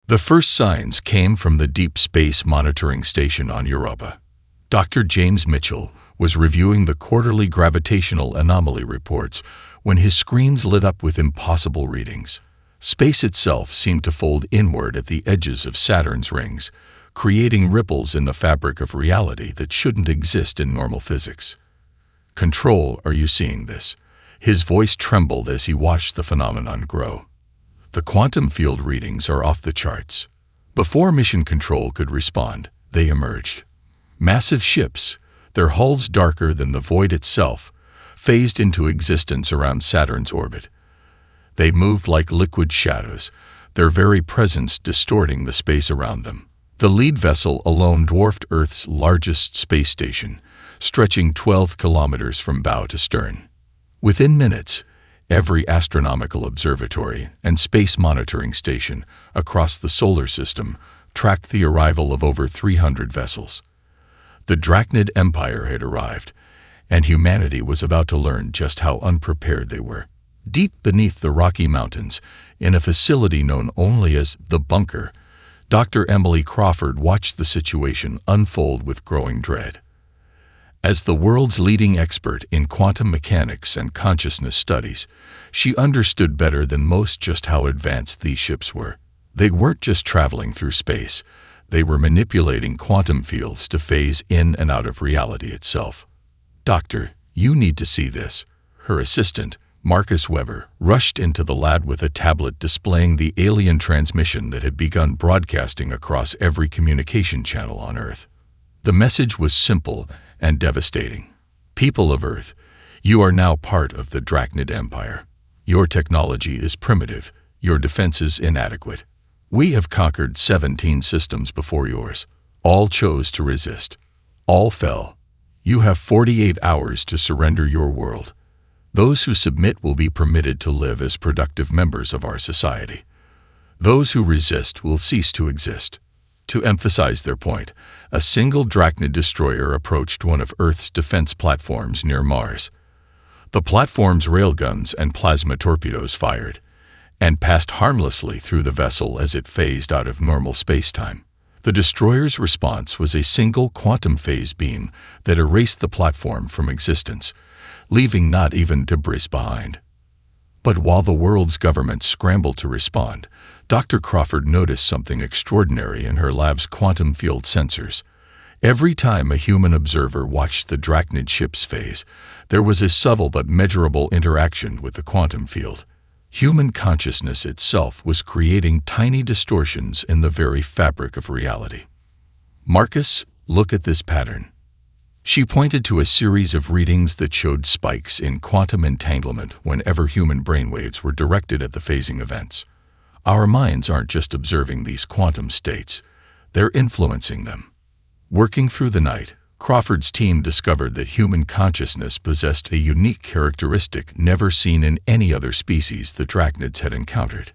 The first signs came from the Deep Space Monitoring Station on Europa. Dr. James Mitchell was reviewing the quarterly gravitational anomaly reports when his screens lit up with impossible readings. Space itself seemed to fold inward at the edges of Saturn's rings, creating ripples in the fabric of reality that shouldn't exist in normal physics. "Control, are you seeing this?" His voice trembled as he watched the phenomenon grow. "The quantum field readings are off the charts." Before Mission Control could respond, they emerged. Massive ships, their hulls darker than the void itself, phased into existence around Saturn's orbit. They moved like liquid shadows, their very presence distorting the space around them. The lead vessel alone dwarfed Earth's largest space station, stretching 12 kilometers from bow to stern. Within minutes, every astronomical observatory and space monitoring station across the solar system tracked the arrival of over 300 vessels. The Drachnid Empire had arrived, and humanity was about to learn just how unprepared they were. Deep beneath the Rocky Mountains, in a facility known only as the Bunker, Dr. Emily Crawford watched the situation unfold with growing dread. As the world's leading expert in quantum mechanics and consciousness studies, she understood better than most just how advanced these ships were. They weren't just traveling through space, they were manipulating quantum fields to phase in and out of reality itself. "Doctor, you need to see this." Her assistant, Marcus Weber, rushed into the lab with a tablet displaying the alien transmission that had begun broadcasting across every communication channel on Earth. The message was simple and devastating. "People of Earth, you are now part of the Drachnid Empire. Your technology is primitive, your defenses inadequate. We have conquered 17 systems before yours. All chose to resist. All fell. You have 48 hours to surrender your world. Those who submit will be permitted to live as productive members of our society. Those who resist will cease to exist." To emphasize their point, a single Drachnid destroyer approached one of Earth's defense platforms near Mars. The platform's railguns and plasma torpedoes fired, and passed harmlessly through the vessel as it phased out of normal spacetime. The destroyer's response was a single quantum phase beam that erased the platform from existence, leaving not even debris behind. But while the world's governments scrambled to respond, Dr. Crawford noticed something extraordinary in her lab's quantum field sensors. Every time a human observer watched the Drachnid ship's phase, there was a subtle but measurable interaction with the quantum field. Human consciousness itself was creating tiny distortions in the very fabric of reality. "Marcus, look at this pattern." She pointed to a series of readings that showed spikes in quantum entanglement whenever human brainwaves were directed at the phasing events. "Our minds aren't just observing these quantum states, they're influencing them." Working through the night, Crawford's team discovered that human consciousness possessed a unique characteristic never seen in any other species the Drachnids had encountered.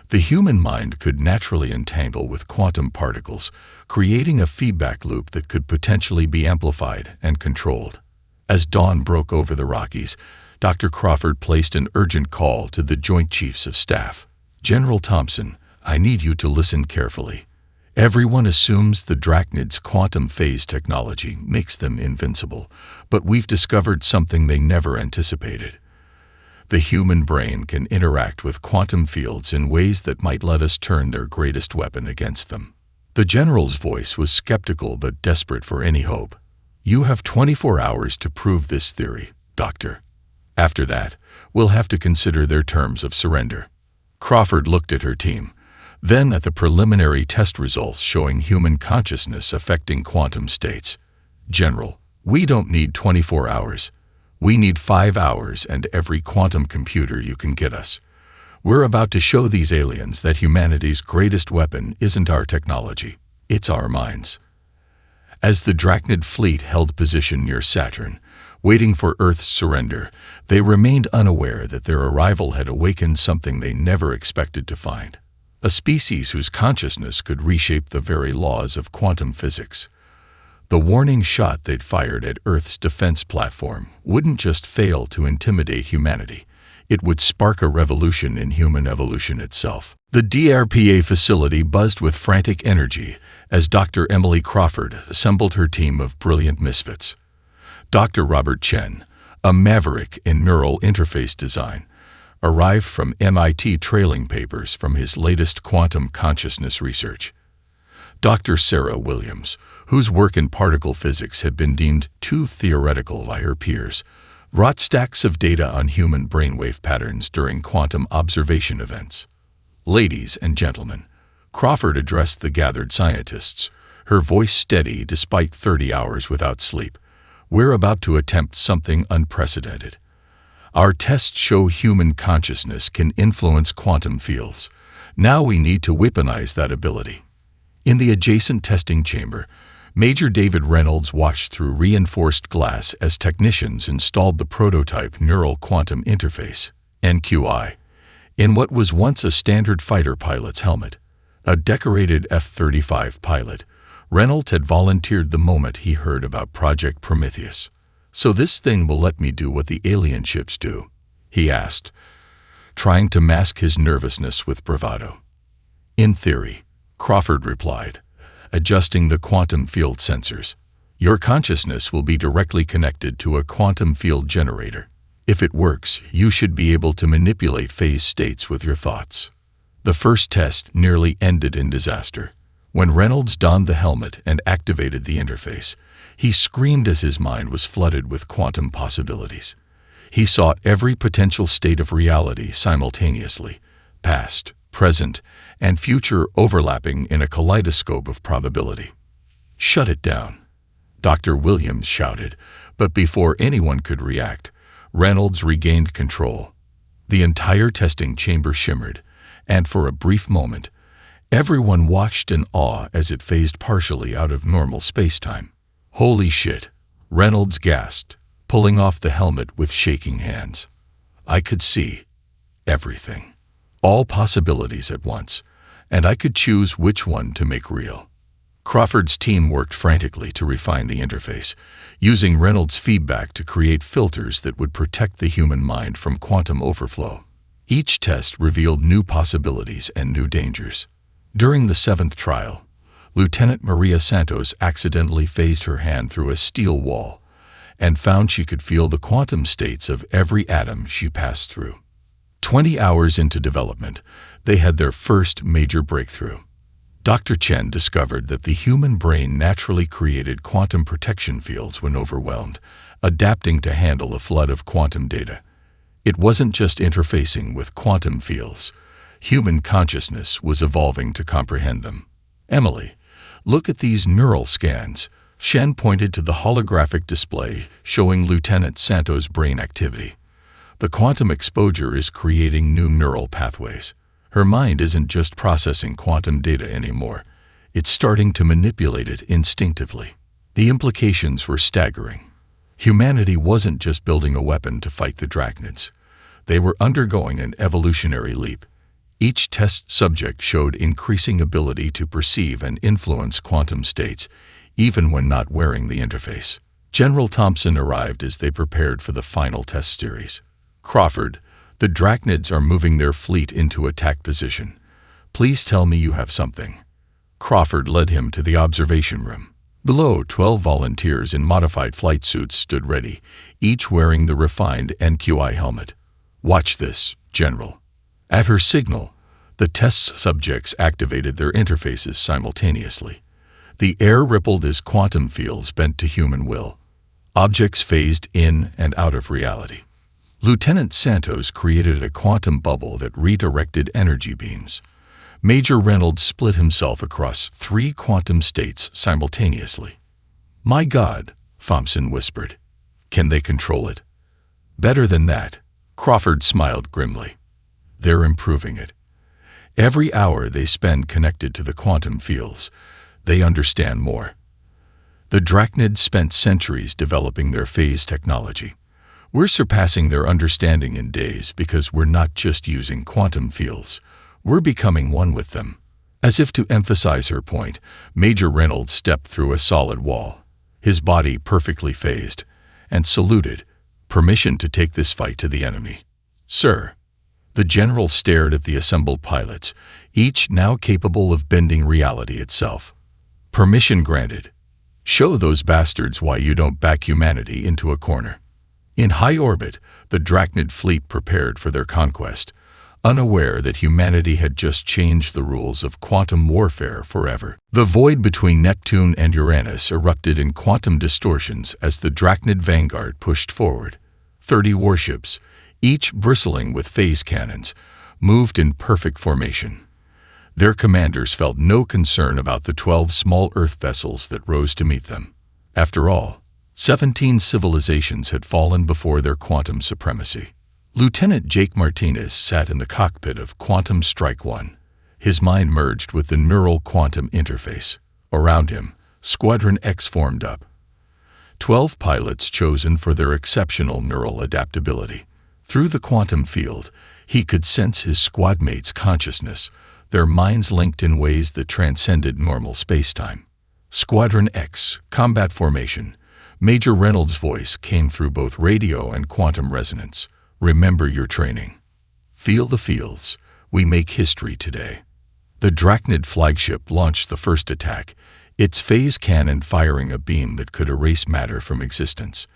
The human mind could naturally entangle with quantum particles, creating a feedback loop that could potentially be amplified and controlled. As dawn broke over the Rockies, Dr. Crawford placed an urgent call to the Joint Chiefs of Staff. "General Thompson, I need you to listen carefully. Everyone assumes the Drachnid's quantum phase technology makes them invincible, but we've discovered something they never anticipated. The human brain can interact with quantum fields in ways that might let us turn their greatest weapon against them." The general's voice was skeptical but desperate for any hope. "You have 24 hours to prove this theory, Doctor. After that, we'll have to consider their terms of surrender." Crawford looked at her team, then at the preliminary test results showing human consciousness affecting quantum states. "General, we don't need 24 hours. We need 5 hours and every quantum computer you can get us. We're about to show these aliens that humanity's greatest weapon isn't our technology, it's our minds." As the Drachnid fleet held position near Saturn, waiting for Earth's surrender, they remained unaware that their arrival had awakened something they never expected to find. A species whose consciousness could reshape the very laws of quantum physics. The warning shot they'd fired at Earth's defense platform wouldn't just fail to intimidate humanity, it would spark a revolution in human evolution itself. The DRPA facility buzzed with frantic energy as Dr. Emily Crawford assembled her team of brilliant misfits. Dr. Robert Chen, a maverick in neural interface design, arrived from MIT trailing papers from his latest quantum consciousness research. Dr. Sarah Williams, whose work in particle physics had been deemed too theoretical by her peers, brought stacks of data on human brainwave patterns during quantum observation events. Ladies and gentlemen, Crawford addressed the gathered scientists, her voice steady despite 30 hours without sleep. We're about to attempt something unprecedented. Our tests show human consciousness can influence quantum fields. Now we need to weaponize that ability. In the adjacent testing chamber, Major David Reynolds watched through reinforced glass as technicians installed the prototype Neural Quantum Interface, NQI, in what was once a standard fighter pilot's helmet. A decorated F-35 pilot, Reynolds had volunteered the moment he heard about Project Prometheus. "So this thing will let me do what the alien ships do?" he asked, trying to mask his nervousness with bravado. "In theory," Crawford replied, adjusting the quantum field sensors. "Your consciousness will be directly connected to a quantum field generator. If it works, you should be able to manipulate phase states with your thoughts." The first test nearly ended in disaster. When Reynolds donned the helmet and activated the interface, he screamed as his mind was flooded with quantum possibilities. He saw every potential state of reality simultaneously, past, present, and future overlapping in a kaleidoscope of probability. "Shut it down," Dr. Williams shouted, but before anyone could react, Reynolds regained control. The entire testing chamber shimmered, and for a brief moment, everyone watched in awe as it phased partially out of normal space-time. "Holy shit," Reynolds gasped, pulling off the helmet with shaking hands. "I could see everything. All possibilities at once, and I could choose which one to make real." Crawford's team worked frantically to refine the interface, using Reynolds' feedback to create filters that would protect the human mind from quantum overflow. Each test revealed new possibilities and new dangers. During the 7th trial, Lieutenant Maria Santos accidentally phased her hand through a steel wall and found she could feel the quantum states of every atom she passed through. 20 hours into development, they had their first major breakthrough. Dr. Chen discovered that the human brain naturally created quantum protection fields when overwhelmed, adapting to handle a flood of quantum data. It wasn't just interfacing with quantum fields. Human consciousness was evolving to comprehend them. "Emily, look at these neural scans." Shen pointed to the holographic display showing Lieutenant Santos' brain activity. "The quantum exposure is creating new neural pathways. Her mind isn't just processing quantum data anymore. It's starting to manipulate it instinctively." The implications were staggering. Humanity wasn't just building a weapon to fight the Drachnids. They were undergoing an evolutionary leap. Each test subject showed increasing ability to perceive and influence quantum states, even when not wearing the interface. General Thompson arrived as they prepared for the final test series. "Crawford, the Drachnids are moving their fleet into attack position. Please tell me you have something." Crawford led him to the observation room. Below, 12 volunteers in modified flight suits stood ready, each wearing the refined NQI helmet. "Watch this, General." At her signal, the test subjects activated their interfaces simultaneously. The air rippled as quantum fields bent to human will. Objects phased in and out of reality. Lieutenant Santos created a quantum bubble that redirected energy beams. Major Reynolds split himself across 3 quantum states simultaneously. "My God," Thompson whispered. "Can they control it?" "Better than that," Crawford smiled grimly. "They're improving it. Every hour they spend connected to the quantum fields, they understand more." The Drachnids spent centuries developing their phase technology. We're surpassing their understanding in days because we're not just using quantum fields. We're becoming one with them. As if to emphasize her point, Major Reynolds stepped through a solid wall, his body perfectly phased, and saluted, "Permission to take this fight to the enemy." "Sir." The general stared at the assembled pilots, each now capable of bending reality itself. Permission granted. Show those bastards why you don't back humanity into a corner. In high orbit, the Drachnid fleet prepared for their conquest, unaware that humanity had just changed the rules of quantum warfare forever. The void between Neptune and Uranus erupted in quantum distortions as the Drachnid vanguard pushed forward. 30 warships, each bristling with phase cannons, moved in perfect formation. Their commanders felt no concern about the 12 small Earth vessels that rose to meet them. After all, 17 civilizations had fallen before their quantum supremacy. Lieutenant Jake Martinez sat in the cockpit of Quantum Strike 1. His mind merged with the neural quantum interface. Around him, Squadron X formed up. 12 pilots chosen for their exceptional neural adaptability. Through the quantum field, he could sense his squad mates' consciousness, their minds linked in ways that transcended normal spacetime. Squadron X, combat formation. Major Reynolds' voice came through both radio and quantum resonance. Remember your training. Feel the fields. We make history today. The Drachnid flagship launched the first attack, its phase cannon firing a beam that could erase matter from existence.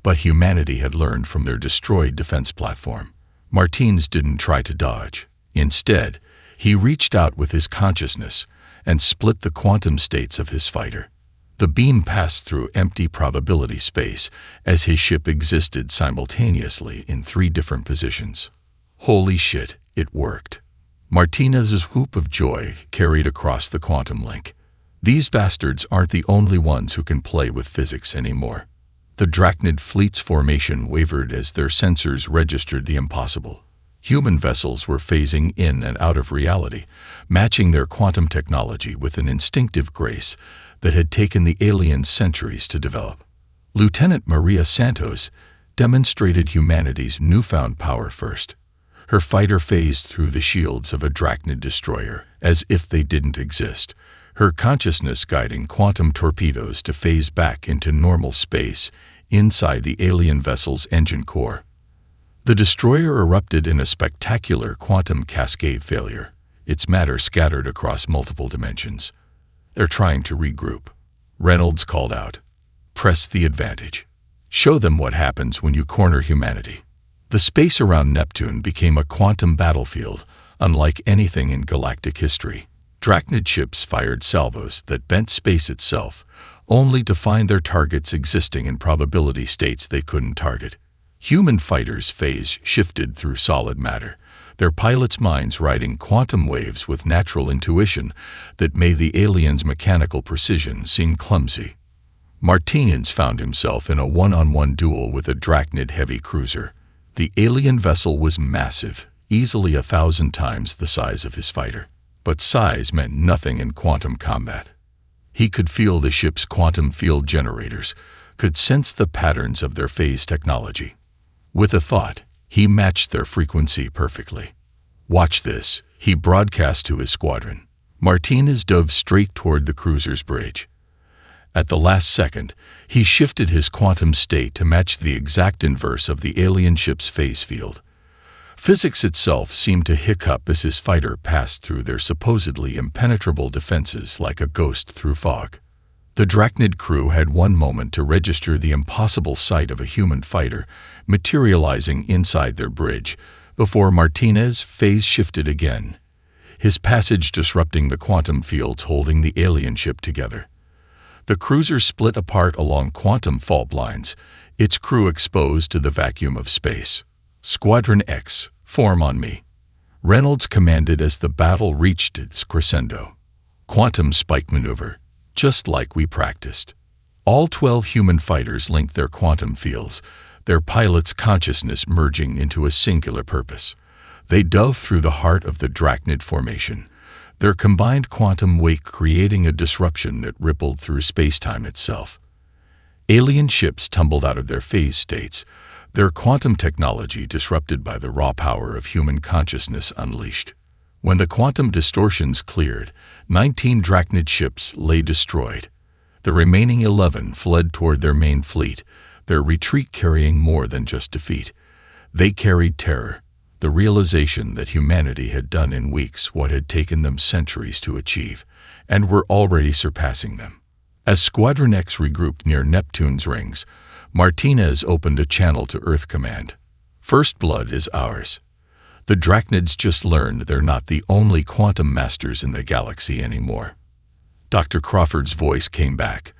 But humanity had learned from their destroyed defense platform. Martins didn't try to dodge. Instead, he reached out with his consciousness and split the quantum states of his fighter. The beam passed through empty probability space as his ship existed simultaneously in 3 different positions. Holy shit, it worked. Martinez's whoop of joy carried across the quantum link. These bastards aren't the only ones who can play with physics anymore. The Drachnid fleet's formation wavered as their sensors registered the impossible. Human vessels were phasing in and out of reality, matching their quantum technology with an instinctive grace that had taken the aliens centuries to develop. Lieutenant Maria Santos demonstrated humanity's newfound power first. Her fighter phased through the shields of a Drachnid destroyer as if they didn't exist, her consciousness guiding quantum torpedoes to phase back into normal space inside the alien vessel's engine core. The destroyer erupted in a spectacular quantum cascade failure, its matter scattered across multiple dimensions. They're trying to regroup. Reynolds called out, "Press the advantage. Show them what happens when you corner humanity." The space around Neptune became a quantum battlefield, unlike anything in galactic history. Drachnid ships fired salvos that bent space itself, only to find their targets existing in probability states they couldn't target. Human fighters' phase shifted through solid matter, their pilots' minds riding quantum waves with natural intuition that made the aliens' mechanical precision seem clumsy. Martinez found himself in a one-on-one duel with a Drachnid heavy cruiser. The alien vessel was massive, easily 1,000 times the size of his fighter. But size meant nothing in quantum combat. He could feel the ship's quantum field generators, could sense the patterns of their phase technology. With a thought, he matched their frequency perfectly. "Watch this," he broadcast to his squadron. Martinez dove straight toward the cruiser's bridge. At the last second, he shifted his quantum state to match the exact inverse of the alien ship's phase field. Physics itself seemed to hiccup as his fighter passed through their supposedly impenetrable defenses like a ghost through fog. The Drachnid crew had one moment to register the impossible sight of a human fighter materializing inside their bridge before Martinez phase shifted again, his passage disrupting the quantum fields holding the alien ship together. The cruiser split apart along quantum fault lines, its crew exposed to the vacuum of space. "Squadron X, form on me," Reynolds commanded as the battle reached its crescendo. Quantum spike maneuver, just like we practiced. All 12 human fighters linked their quantum fields, their pilot's consciousness merging into a singular purpose. They dove through the heart of the Drachnid formation, their combined quantum wake creating a disruption that rippled through spacetime itself. Alien ships tumbled out of their phase states, their quantum technology disrupted by the raw power of human consciousness unleashed. When the quantum distortions cleared, 19 Drachnid ships lay destroyed. The remaining 11 fled toward their main fleet, their retreat carrying more than just defeat. They carried terror, the realization that humanity had done in weeks what had taken them centuries to achieve, and were already surpassing them. As Squadron X regrouped near Neptune's rings, Martinez opened a channel to Earth Command. First blood is ours. The Drachnids just learned they're not the only quantum masters in the galaxy anymore. Dr. Crawford's voice came back,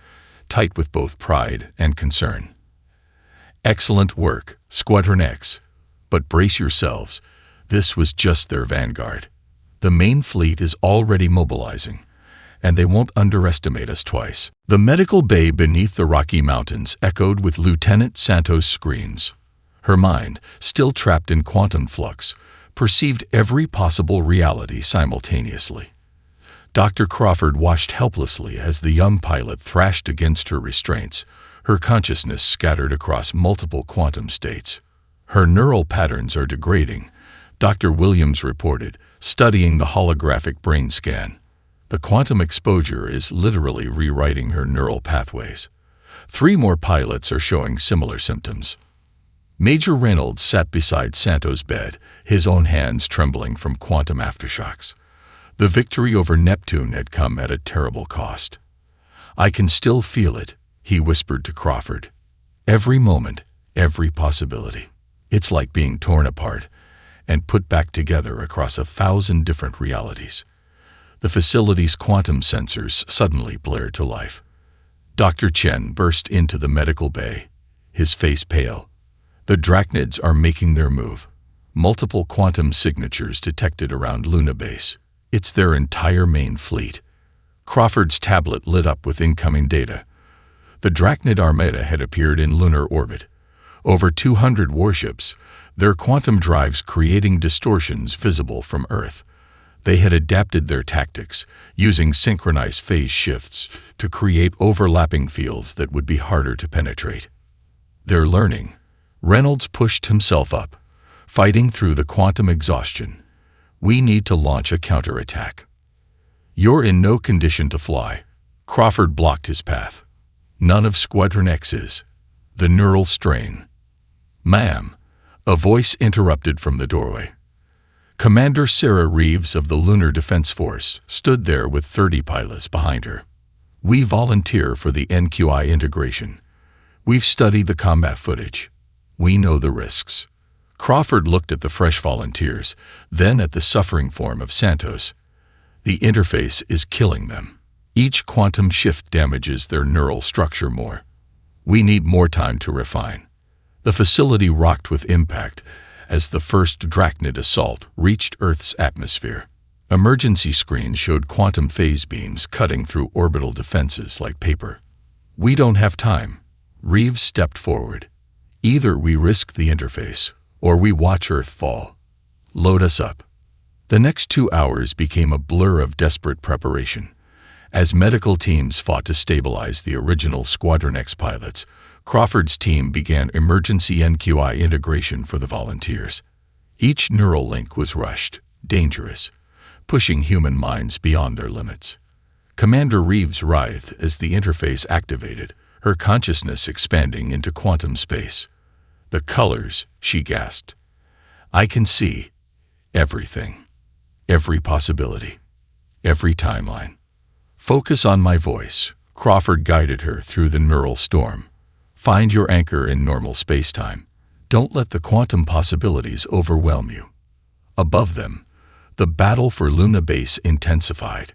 tight with both pride and concern. Excellent work, Squadron X. But brace yourselves, this was just their vanguard. The main fleet is already mobilizing, and they won't underestimate us twice. The medical bay beneath the Rocky Mountains echoed with Lieutenant Santos' screams. Her mind, still trapped in quantum flux, perceived every possible reality simultaneously. Dr. Crawford watched helplessly as the young pilot thrashed against her restraints, her consciousness scattered across multiple quantum states. Her neural patterns are degrading, Dr. Williams reported, studying the holographic brain scan. The quantum exposure is literally rewriting her neural pathways. 3 more pilots are showing similar symptoms. Major Reynolds sat beside Santos' bed, his own hands trembling from quantum aftershocks. The victory over Neptune had come at a terrible cost. "I can still feel it," he whispered to Crawford. "Every moment, every possibility. It's like being torn apart and put back together across 1,000 different realities." The facility's quantum sensors suddenly blared to life. Dr. Chen burst into the medical bay, his face pale. The Drachnids are making their move. Multiple quantum signatures detected around Luna Base. It's their entire main fleet. Crawford's tablet lit up with incoming data. The Drachnid Armada had appeared in lunar orbit. Over 200 warships, their quantum drives creating distortions visible from Earth. They had adapted their tactics, using synchronized phase shifts to create overlapping fields that would be harder to penetrate. They're learning. Reynolds pushed himself up, fighting through the quantum exhaustion. "We need to launch a counterattack." "You're in no condition to fly." Crawford blocked his path. "None of Squadron X is." The neural strain. "Ma'am," a voice interrupted from the doorway. Commander Sarah Reeves of the Lunar Defense Force stood there with 30 pilots behind her. "We volunteer for the NQI integration. We've studied the combat footage. We know the risks." Crawford looked at the fresh volunteers, then at the suffering form of Santos. "The interface is killing them. Each quantum shift damages their neural structure more. We need more time to refine." The facility rocked with impact as the first Drachnid assault reached Earth's atmosphere. Emergency screens showed quantum phase beams cutting through orbital defenses like paper. "We don't have time." Reeves stepped forward. "Either we risk the interface, or we watch Earth fall. Load us up." The next 2 hours became a blur of desperate preparation. As medical teams fought to stabilize the original Squadron X pilots, Crawford's team began emergency NQI integration for the volunteers. Each neural link was rushed, dangerous, pushing human minds beyond their limits. Commander Reeves writhed as the interface activated, her consciousness expanding into quantum space. "The colors," she gasped. "I can see everything, every possibility, every timeline." "Focus on my voice," Crawford guided her through the neural storm. "Find your anchor in normal spacetime. Don't let the quantum possibilities overwhelm you." Above them, the battle for Luna Base intensified.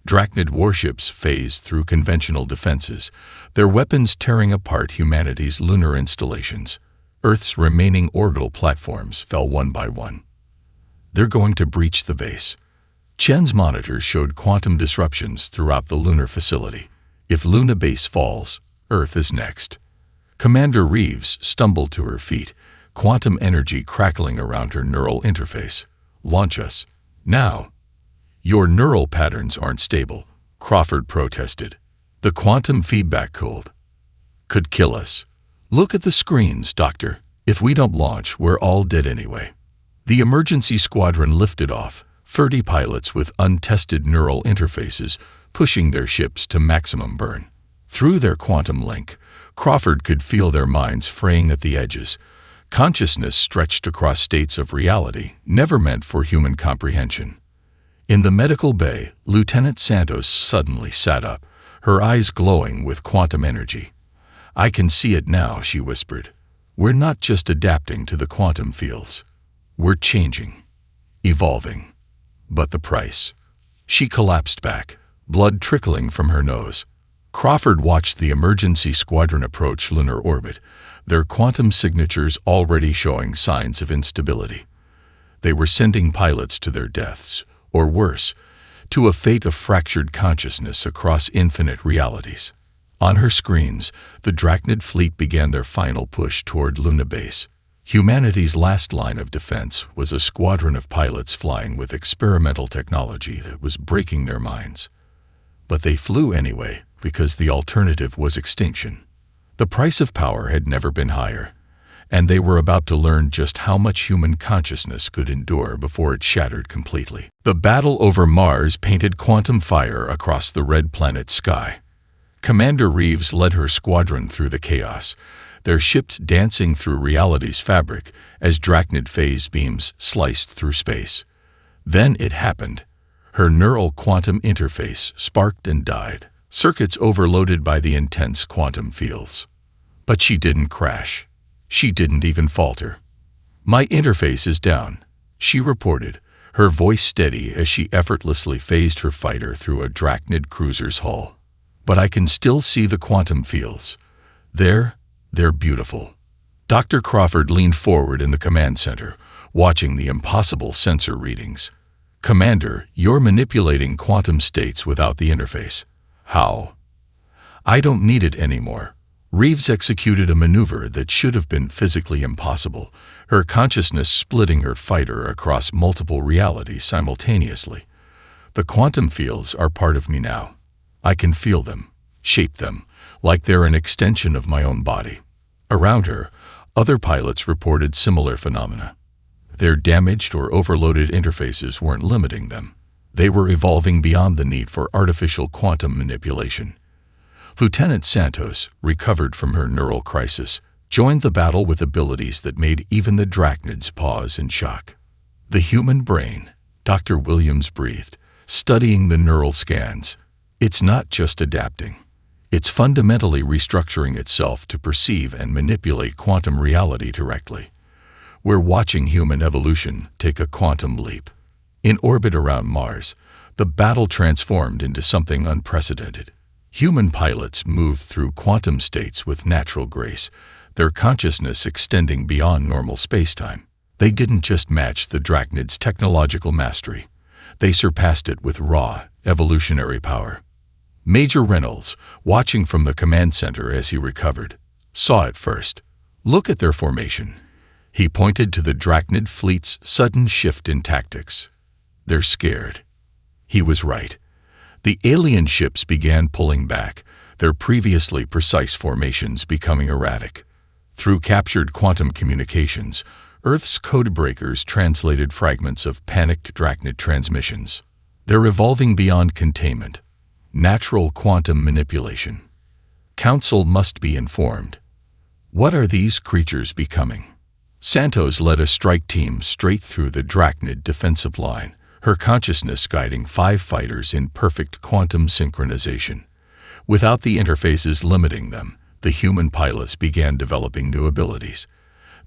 Drachnid warships phased through conventional defenses, their weapons tearing apart humanity's lunar installations. Earth's remaining orbital platforms fell one by one. "They're going to breach the base." Chen's monitors showed quantum disruptions throughout the lunar facility. "If Luna Base falls, Earth is next." Commander Reeves stumbled to her feet, quantum energy crackling around her neural interface. "Launch us. Now." "Your neural patterns aren't stable," Crawford protested. "The quantum feedback could kill us." "Look at the screens, Doctor. If we don't launch, we're all dead anyway." The emergency squadron lifted off, 30 pilots with untested neural interfaces pushing their ships to maximum burn. Through their quantum link, Crawford could feel their minds fraying at the edges, Consciousness stretched across states of reality, never meant for human comprehension. In the medical bay, Lieutenant Santos suddenly sat up, her eyes glowing with quantum energy. "I can see it now," she whispered. "We're not just adapting to the quantum fields. We're changing, evolving. But the price." She collapsed back, blood trickling from her nose. Crawford watched the emergency squadron approach lunar orbit, their quantum signatures already showing signs of instability. They were sending pilots to their deaths, or worse, to a fate of fractured consciousness across infinite realities. On her screens, the Drachnid fleet began their final push toward Luna Base. Humanity's last line of defense was a squadron of pilots flying with experimental technology that was breaking their minds. But they flew anyway, because the alternative was extinction. The price of power had never been higher, and they were about to learn just how much human consciousness could endure before it shattered completely. The battle over Mars painted quantum fire across the red planet's sky. Commander Reeves led her squadron through the chaos, their ships dancing through reality's fabric as Drachnid phase beams sliced through space. Then it happened. Her neural quantum interface sparked and died, circuits overloaded by the intense quantum fields. But she didn't crash. She didn't even falter. "My interface is down," she reported, her voice steady as she effortlessly phased her fighter through a Drachnid cruiser's hull. "But I can still see the quantum fields. They're beautiful." Dr. Crawford leaned forward in the command center, watching the impossible sensor readings. "Commander, you're manipulating quantum states without the interface." "How?" "I don't need it anymore." Reeves executed a maneuver that should have been physically impossible, her consciousness splitting her fighter across multiple realities simultaneously. "The quantum fields are part of me now. I can feel them, shape them, like they're an extension of my own body." Around her, other pilots reported similar phenomena. Their damaged or overloaded interfaces weren't limiting them. They were evolving beyond the need for artificial quantum manipulation. Lieutenant Santos, recovered from her neural crisis, joined the battle with abilities that made even the Drachnids pause in shock. "The human brain," Dr. Williams breathed, studying the neural scans. "It's not just adapting. It's fundamentally restructuring itself to perceive and manipulate quantum reality directly. We're watching human evolution take a quantum leap." In orbit around Mars, the battle transformed into something unprecedented. Human pilots moved through quantum states with natural grace, their consciousness extending beyond normal spacetime. They didn't just match the Drachnid's technological mastery. They surpassed it with raw, evolutionary power. Major Reynolds, watching from the command center as he recovered, saw it first. "Look at their formation." He pointed to the Drachnid fleet's sudden shift in tactics. "They're scared." He was right. The alien ships began pulling back, their previously precise formations becoming erratic. Through captured quantum communications, Earth's codebreakers translated fragments of panicked Drachnid transmissions. They're evolving beyond containment. Natural quantum manipulation. Council must be informed. What are these creatures becoming? Santos led a strike team straight through the Drachnid defensive line, her consciousness guiding 5 fighters in perfect quantum synchronization. Without the interfaces limiting them, the human pilots began developing new abilities.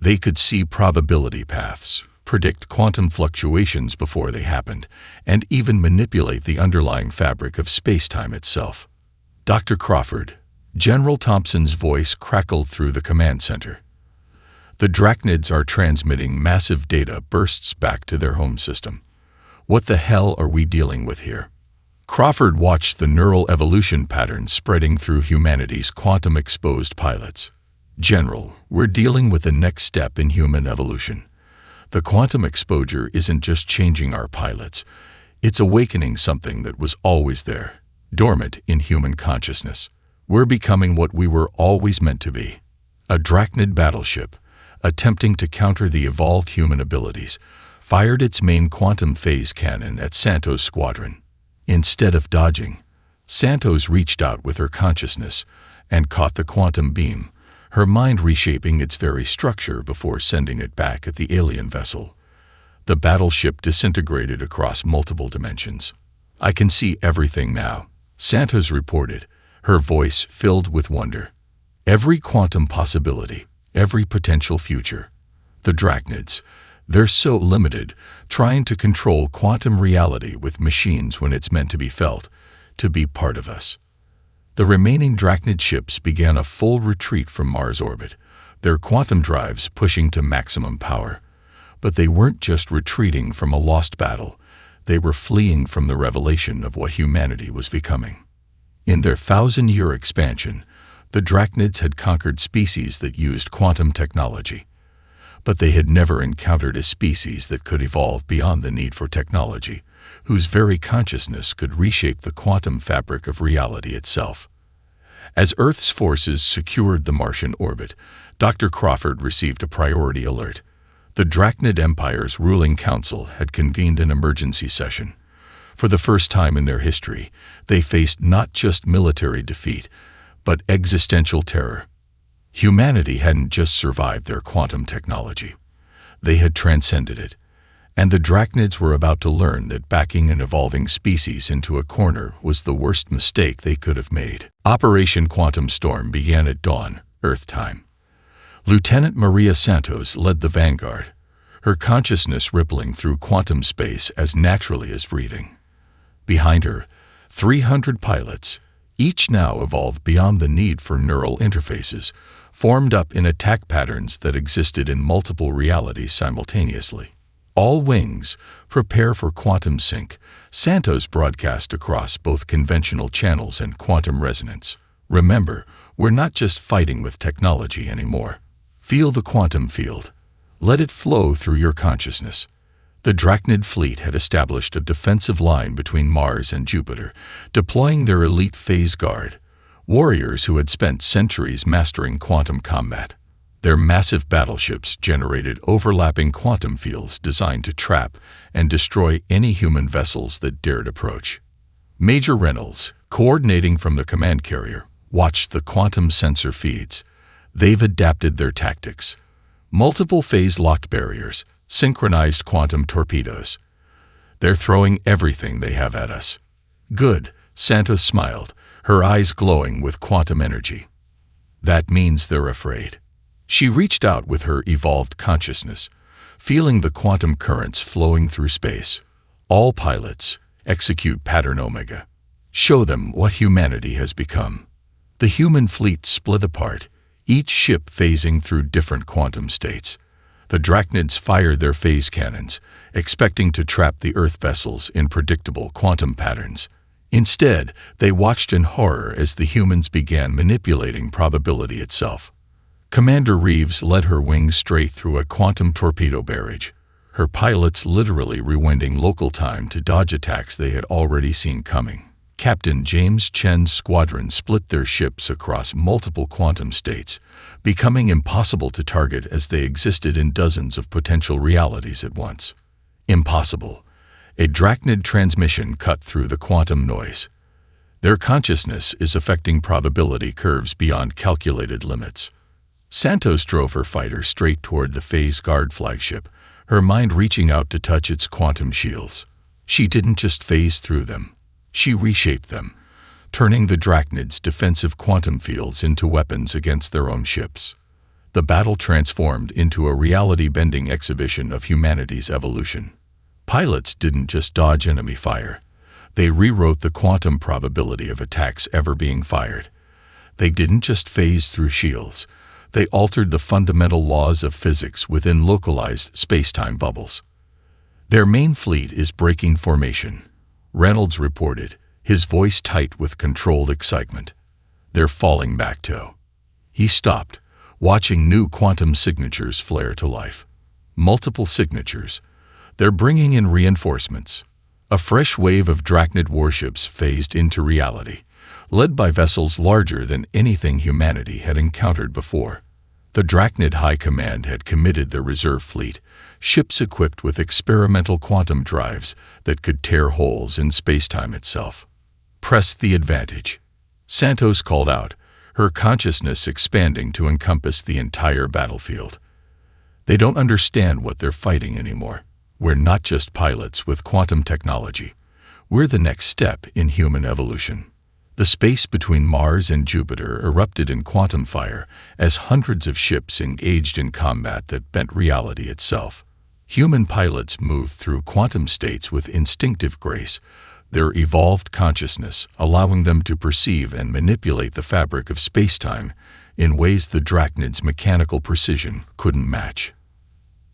They could see probability paths, predict quantum fluctuations before they happened, and even manipulate the underlying fabric of spacetime itself. "Dr. Crawford," General Thompson's voice crackled through the command center. "The Drachnids are transmitting massive data bursts back to their home system. What the hell are we dealing with here?" Crawford watched the neural evolution patterns spreading through humanity's quantum-exposed pilots. "General, we're dealing with the next step in human evolution. The quantum exposure isn't just changing our pilots, it's awakening something that was always there, dormant in human consciousness. We're becoming what we were always meant to be. A Drachnid battleship, attempting to counter the evolved human abilities, fired its main quantum phase cannon at Santos' squadron. Instead of dodging, Santos reached out with her consciousness and caught the quantum beam, her mind reshaping its very structure before sending it back at the alien vessel. The battleship disintegrated across multiple dimensions. "I can see everything now," Santos reported, her voice filled with wonder. "Every quantum possibility, every potential future. The Drachnids, they're so limited, trying to control quantum reality with machines when it's meant to be felt, to be part of us." The remaining Drachnid ships began a full retreat from Mars orbit, their quantum drives pushing to maximum power. But they weren't just retreating from a lost battle, they were fleeing from the revelation of what humanity was becoming. In their 1,000-year expansion, the Drachnids had conquered species that used quantum technology. But they had never encountered a species that could evolve beyond the need for technology, whose very consciousness could reshape the quantum fabric of reality itself. As Earth's forces secured the Martian orbit, Dr. Crawford received a priority alert. The Drachnid Empire's ruling council had convened an emergency session. For the first time in their history, they faced not just military defeat, but existential terror. Humanity hadn't just survived their quantum technology. They had transcended it. And the Drachnids were about to learn that backing an evolving species into a corner was the worst mistake they could have made. Operation Quantum Storm began at dawn, Earth time. Lieutenant Maria Santos led the vanguard, her consciousness rippling through quantum space as naturally as breathing. Behind her, 300 pilots, each now evolved beyond the need for neural interfaces, formed up in attack patterns that existed in multiple realities simultaneously. "All wings, prepare for quantum sync," Santos broadcast across both conventional channels and quantum resonance. "Remember, we're not just fighting with technology anymore. Feel the quantum field. Let it flow through your consciousness." The Drachnid fleet had established a defensive line between Mars and Jupiter, deploying their elite phase guard, warriors who had spent centuries mastering quantum combat. Their massive battleships generated overlapping quantum fields designed to trap and destroy any human vessels that dared approach. Major Reynolds, coordinating from the command carrier, watched the quantum sensor feeds. They've adapted their tactics. Multiple phase-locked barriers, synchronized quantum torpedoes. They're throwing everything they have at us. "Good," Santos smiled, her eyes glowing with quantum energy. "That means they're afraid." She reached out with her evolved consciousness, feeling the quantum currents flowing through space. "All pilots, execute Pattern Omega. Show them what humanity has become." The human fleet split apart, each ship phasing through different quantum states. The Drachnids fired their phase cannons, expecting to trap the Earth vessels in predictable quantum patterns. Instead, they watched in horror as the humans began manipulating probability itself. Commander Reeves led her wings straight through a quantum torpedo barrage, her pilots literally rewinding local time to dodge attacks they had already seen coming. Captain James Chen's squadron split their ships across multiple quantum states, becoming impossible to target as they existed in dozens of potential realities at once. Impossible. A Drachnid transmission cut through the quantum noise. Their consciousness is affecting probability curves beyond calculated limits. Santos drove her fighter straight toward the phase guard flagship, her mind reaching out to touch its quantum shields. She didn't just phase through them. She reshaped them, turning the Drachnid's defensive quantum fields into weapons against their own ships. The battle transformed into a reality-bending exhibition of humanity's evolution. Pilots didn't just dodge enemy fire. They rewrote the quantum probability of attacks ever being fired. They didn't just phase through shields. They altered the fundamental laws of physics within localized space-time bubbles. "Their main fleet is breaking formation," Reynolds reported, his voice tight with controlled excitement. "They're falling back to." He stopped, watching new quantum signatures flare to life. Multiple signatures. They're bringing in reinforcements. A fresh wave of Drachnid warships phased into reality, led by vessels larger than anything humanity had encountered before. The Drachnid High Command had committed their reserve fleet, ships equipped with experimental quantum drives that could tear holes in space-time itself. "Press the advantage," Santos called out, her consciousness expanding to encompass the entire battlefield. They don't understand what they're fighting anymore. We're not just pilots with quantum technology. We're the next step in human evolution. The space between Mars and Jupiter erupted in quantum fire as hundreds of ships engaged in combat that bent reality itself. Human pilots moved through quantum states with instinctive grace, their evolved consciousness allowing them to perceive and manipulate the fabric of space-time in ways the Drachnid's mechanical precision couldn't match.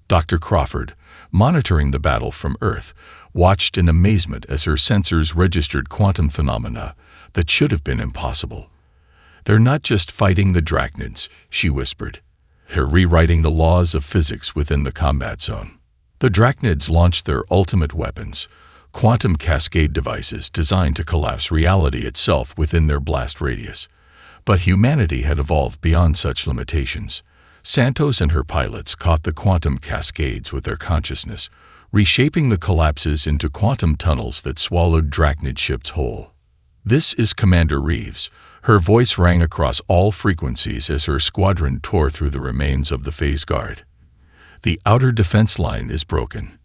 Dr. Crawford, monitoring the battle from Earth, watched in amazement as her sensors registered quantum phenomena that should have been impossible. "They're not just fighting the Drachnids," she whispered. "They're rewriting the laws of physics within the combat zone." The Drachnids launched their ultimate weapons, quantum cascade devices designed to collapse reality itself within their blast radius. But humanity had evolved beyond such limitations. Santos and her pilots caught the quantum cascades with their consciousness, reshaping the collapses into quantum tunnels that swallowed Drachnid ships whole. "This is Commander Reeves." Her voice rang across all frequencies as her squadron tore through the remains of the phase guard. "The outer defense line is broken.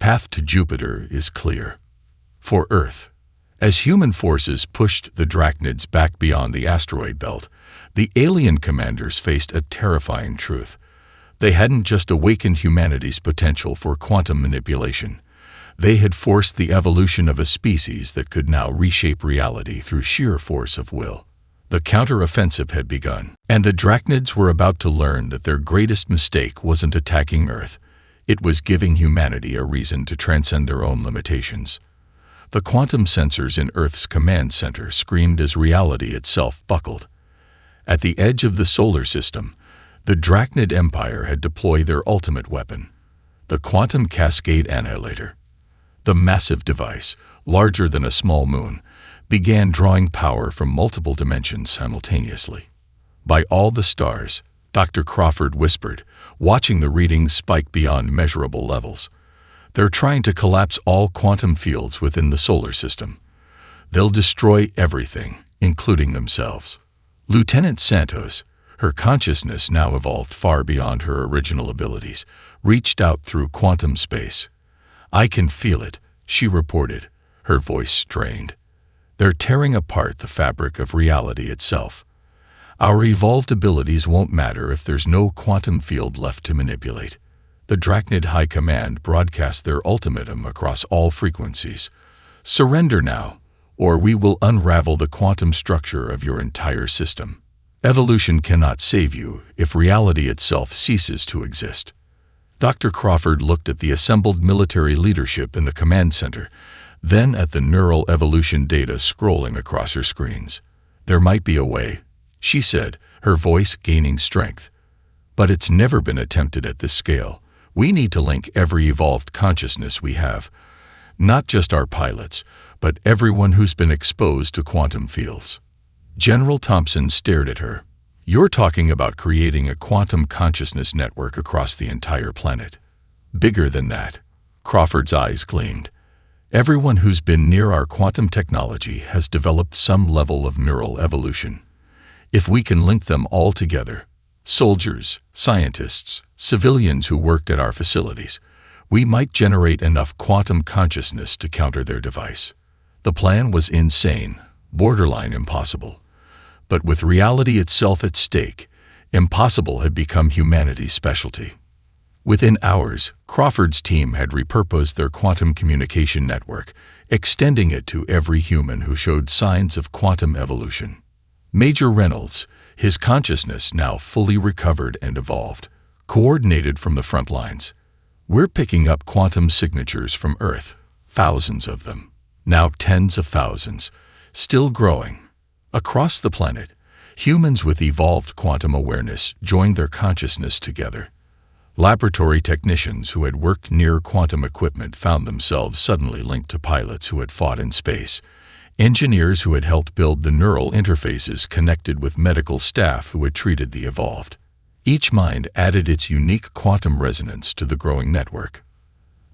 Path to Jupiter is clear. For Earth." As human forces pushed the Drachnids back beyond the asteroid belt, the alien commanders faced a terrifying truth. They hadn't just awakened humanity's potential for quantum manipulation. They had forced the evolution of a species that could now reshape reality through sheer force of will. The counter-offensive had begun, and the Drachnids were about to learn that their greatest mistake wasn't attacking Earth. It was giving humanity a reason to transcend their own limitations. The quantum sensors in Earth's command center screamed as reality itself buckled. At the edge of the solar system, the Drachnid Empire had deployed their ultimate weapon, the Quantum Cascade Annihilator. The massive device, larger than a small moon, began drawing power from multiple dimensions simultaneously. "By all the stars," Dr. Crawford whispered, watching the readings spike beyond measurable levels. "They're trying to collapse all quantum fields within the solar system. They'll destroy everything, including themselves." Lieutenant Santos, her consciousness now evolved far beyond her original abilities, reached out through quantum space. "I can feel it," she reported, her voice strained. "They're tearing apart the fabric of reality itself. Our evolved abilities won't matter if there's no quantum field left to manipulate." The Drachnid High Command broadcast their ultimatum across all frequencies. "Surrender now, or we will unravel the quantum structure of your entire system. Evolution cannot save you if reality itself ceases to exist." Dr. Crawford looked at the assembled military leadership in the command center, then at the neural evolution data scrolling across her screens. "There might be a way," she said, her voice gaining strength. "But it's never been attempted at this scale. We need to link every evolved consciousness we have, not just our pilots, but everyone who's been exposed to quantum fields." General Thompson stared at her. "You're talking about creating a quantum consciousness network across the entire planet." "Bigger than that." Crawford's eyes gleamed. "Everyone who's been near our quantum technology has developed some level of neural evolution. If we can link them all together, soldiers, scientists, civilians who worked at our facilities, we might generate enough quantum consciousness to counter their device." The plan was insane, borderline impossible. But with reality itself at stake, impossible had become humanity's specialty. Within hours, Crawford's team had repurposed their quantum communication network, extending it to every human who showed signs of quantum evolution. Major Reynolds, his consciousness now fully recovered and evolved, coordinated from the front lines. "We're picking up quantum signatures from Earth, thousands of them. Now tens of thousands, still growing. Across the planet, humans with evolved quantum awareness joined their consciousness together. Laboratory technicians who had worked near quantum equipment found themselves suddenly linked to pilots who had fought in space. Engineers who had helped build the neural interfaces connected with medical staff who had treated the evolved. Each mind added its unique quantum resonance to the growing network.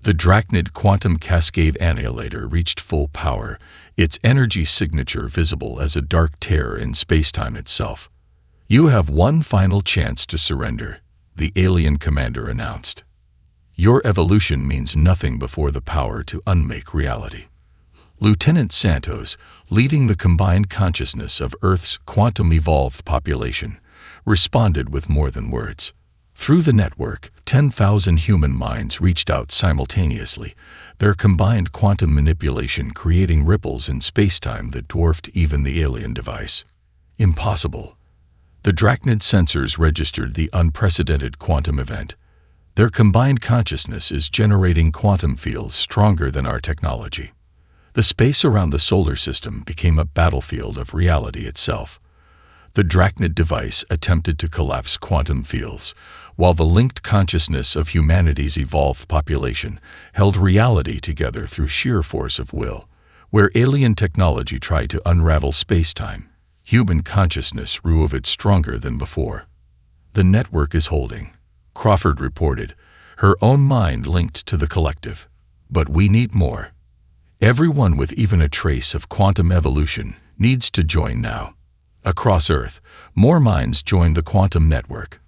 The Drachnid Quantum Cascade Annihilator reached full power, its energy signature visible as a dark tear in spacetime itself. "You have one final chance to surrender," the alien commander announced. "Your evolution means nothing before the power to unmake reality." Lieutenant Santos, leading the combined consciousness of Earth's quantum-evolved population, responded with more than words. Through the network, 10,000 human minds reached out simultaneously, their combined quantum manipulation creating ripples in spacetime that dwarfed even the alien device. Impossible. The Drachnid sensors registered the unprecedented quantum event. Their combined consciousness is generating quantum fields stronger than our technology. The space around the solar system became a battlefield of reality itself. The Drachnid device attempted to collapse quantum fields, while the linked consciousness of humanity's evolved population held reality together through sheer force of will. Where alien technology tried to unravel spacetime, human consciousness proved stronger than before. "The network is holding," Crawford reported, her own mind linked to the collective. "But we need more. Everyone with even a trace of quantum evolution needs to join now." Across Earth, more minds joined the quantum network.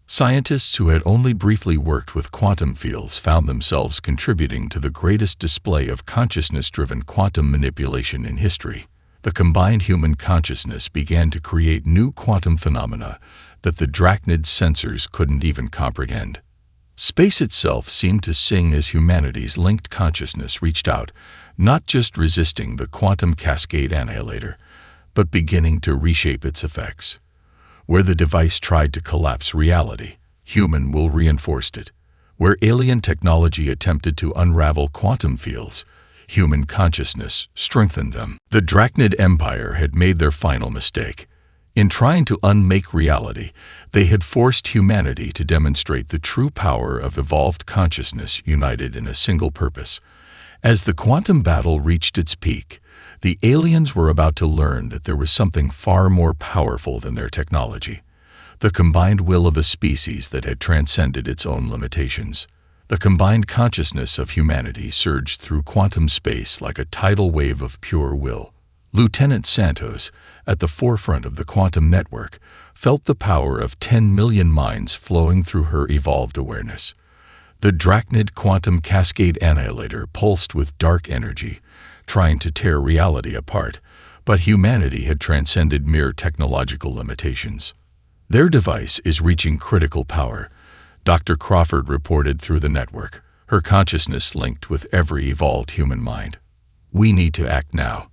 Scientists who had only briefly worked with quantum fields found themselves contributing to the greatest display of consciousness-driven quantum manipulation in history. The combined human consciousness began to create new quantum phenomena that the Drachnid sensors couldn't even comprehend. Space itself seemed to sing as humanity's linked consciousness reached out, not just resisting the quantum cascade annihilator, but beginning to reshape its effects. Where the device tried to collapse reality, human will reinforced it. Where alien technology attempted to unravel quantum fields, human consciousness strengthened them. The Drachnid Empire had made their final mistake. In trying to unmake reality, they had forced humanity to demonstrate the true power of evolved consciousness united in a single purpose. As the quantum battle reached its peak, the aliens were about to learn that there was something far more powerful than their technology, the combined will of a species that had transcended its own limitations. The combined consciousness of humanity surged through quantum space like a tidal wave of pure will. Lieutenant Santos, at the forefront of the quantum network, felt the power of 10 million minds flowing through her evolved awareness. The Drachnid quantum cascade annihilator pulsed with dark energy, trying to tear reality apart, but humanity had transcended mere technological limitations. "Their device is reaching critical power," Dr. Crawford reported through the network, her consciousness linked with every evolved human mind. "We need to act now."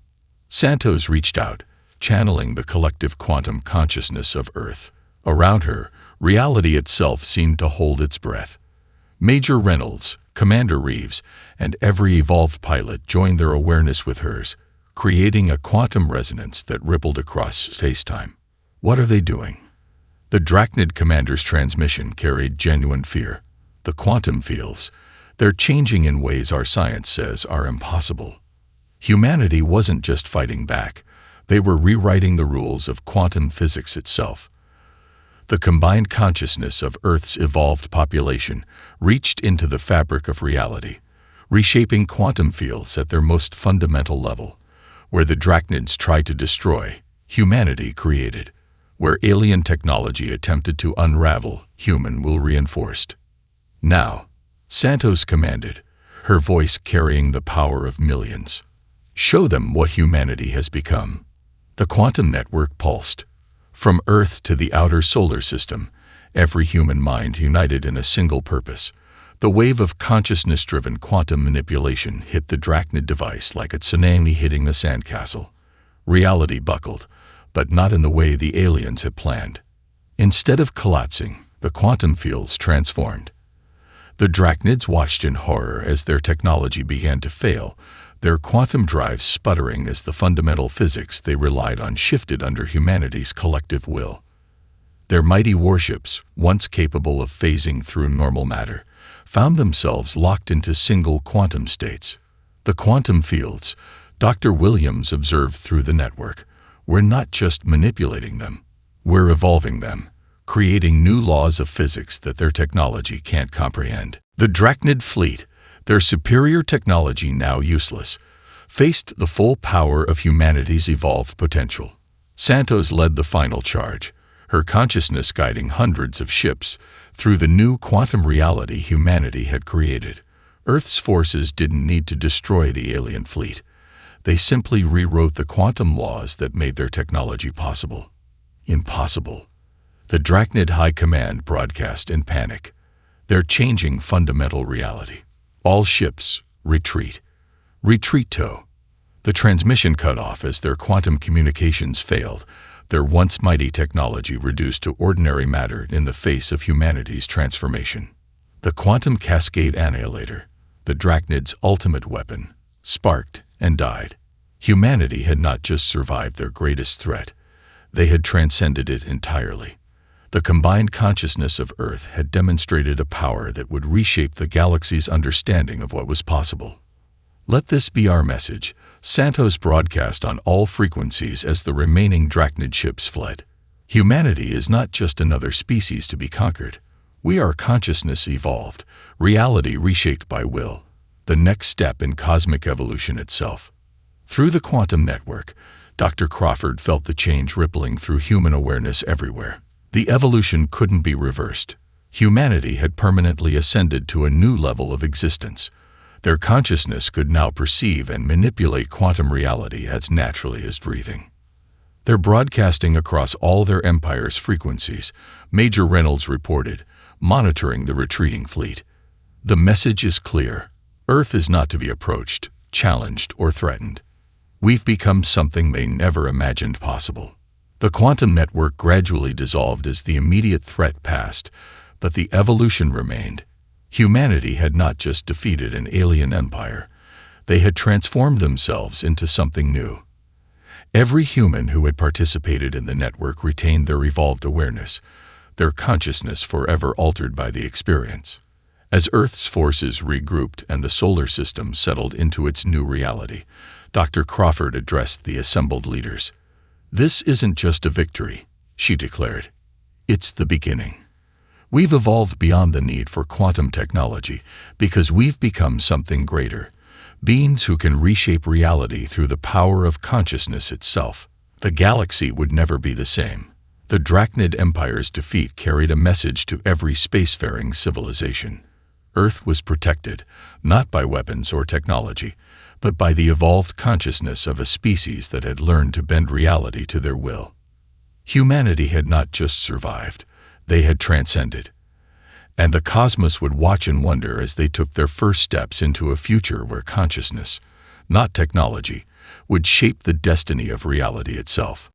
Santos reached out, channeling the collective quantum consciousness of Earth. Around her, reality itself seemed to hold its breath. Major Reynolds, Commander Reeves, and every evolved pilot joined their awareness with hers, creating a quantum resonance that rippled across space-time. What are they doing? The Drachnid commander's transmission carried genuine fear. The quantum fields, they're changing in ways our science says are impossible. Humanity wasn't just fighting back, they were rewriting the rules of quantum physics itself. The combined consciousness of Earth's evolved population reached into the fabric of reality, reshaping quantum fields at their most fundamental level. Where the Drachnids tried to destroy, humanity created. Where alien technology attempted to unravel, human will reinforced. "Now," Santos commanded, her voice carrying the power of millions. "Show them what humanity has become." The quantum network pulsed. From Earth to the outer solar system, every human mind united in a single purpose. The wave of consciousness-driven quantum manipulation hit the Drachnid device like a tsunami hitting a sandcastle. Reality buckled, but not in the way the aliens had planned. Instead of collapsing, the quantum fields transformed. The Drachnids watched in horror as their technology began to fail, their quantum drives sputtering as the fundamental physics they relied on shifted under humanity's collective will. Their mighty warships, once capable of phasing through normal matter, found themselves locked into single quantum states. The quantum fields, Dr. Williams observed through the network, we're not just manipulating them, we're evolving them, creating new laws of physics that their technology can't comprehend. The Drachnid fleet, their superior technology now useless, faced the full power of humanity's evolved potential. Santos led the final charge, her consciousness guiding hundreds of ships through the new quantum reality humanity had created. Earth's forces didn't need to destroy the alien fleet. They simply rewrote the quantum laws that made their technology possible. Impossible. The Drachnid High Command broadcast in panic. They're changing fundamental reality. All ships, retreat. Retreat tow. The transmission cut off as their quantum communications failed, their once mighty technology reduced to ordinary matter in the face of humanity's transformation. The quantum cascade annihilator, the Drachnid's ultimate weapon, sparked and died. Humanity had not just survived their greatest threat, they had transcended it entirely. The combined consciousness of Earth had demonstrated a power that would reshape the galaxy's understanding of what was possible. Let this be our message, Santos broadcast on all frequencies as the remaining Drachnid ships fled. Humanity is not just another species to be conquered. We are consciousness evolved, reality reshaped by will, the next step in cosmic evolution itself. Through the quantum network, Dr. Crawford felt the change rippling through human awareness everywhere. The evolution couldn't be reversed. Humanity had permanently ascended to a new level of existence. Their consciousness could now perceive and manipulate quantum reality as naturally as breathing. They're broadcasting across all their empire's frequencies, Major Reynolds reported, monitoring the retreating fleet. The message is clear. Earth is not to be approached, challenged, or threatened. We've become something they never imagined possible. The quantum network gradually dissolved as the immediate threat passed, but the evolution remained. Humanity had not just defeated an alien empire, they had transformed themselves into something new. Every human who had participated in the network retained their evolved awareness, their consciousness forever altered by the experience. As Earth's forces regrouped and the solar system settled into its new reality, Dr. Crawford addressed the assembled leaders. "This isn't just a victory," she declared. "It's the beginning. We've evolved beyond the need for quantum technology because we've become something greater, beings who can reshape reality through the power of consciousness itself." The galaxy would never be the same. The Drachnid Empire's defeat carried a message to every spacefaring civilization. Earth was protected, not by weapons or technology, but by the evolved consciousness of a species that had learned to bend reality to their will. Humanity had not just survived, they had transcended. And the cosmos would watch and wonder as they took their first steps into a future where consciousness, not technology, would shape the destiny of reality itself.